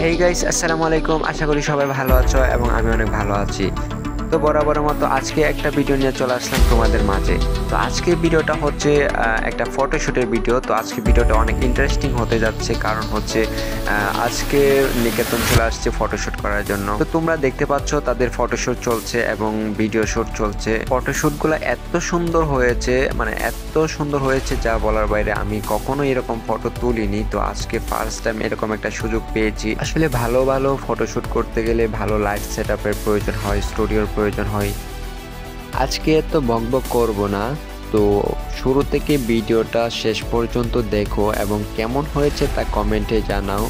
Hey guys, আসসালামু আলাইকুম। আশা করি সবাই ভালো আছো এবং আমি অনেক ভালো আছি। তো বরাবরের মতো আজকে একটা ভিডিও নিয়ে চলে আসলাম তোমাদের মাঝে। তো আজকে ভিডিওটা হচ্ছে একটা ফটোশুটের ভিডিও। তো আজকে ভিডিওটা অনেক ইন্টারেস্টিং হতে যাচ্ছে, কারণ হচ্ছে আজকে নিকেতন চলে আসছে ফটোশুট করার জন্য। তো তোমরা দেখতে পাচ্ছ তাদের ফটোশুট চলছে এবং ভিডিও শুট চলছে। ফটোশুটগুলো এত সুন্দর হয়েছে, মানে এত সুন্দর হয়েছে যা বলার বাইরে। আমি কখনো এরকম ফটো তুলিনি, তো আজকে ফার্স্ট টাইম এরকম একটা সুযোগ পেয়েছি। আসলে ভালো ভালো ফটোশুট করতে গেলে ভালো লাইট সেটআপের প্রয়োজন হয়, স্টুডিওর প্রয়োজন হয়। আজকে তো বকবক করব না, তো শুরু থেকে ভিডিওটা শেষ পর্যন্ত দেখো এবং কেমন হয়েছে তা কমেন্টে জানাও।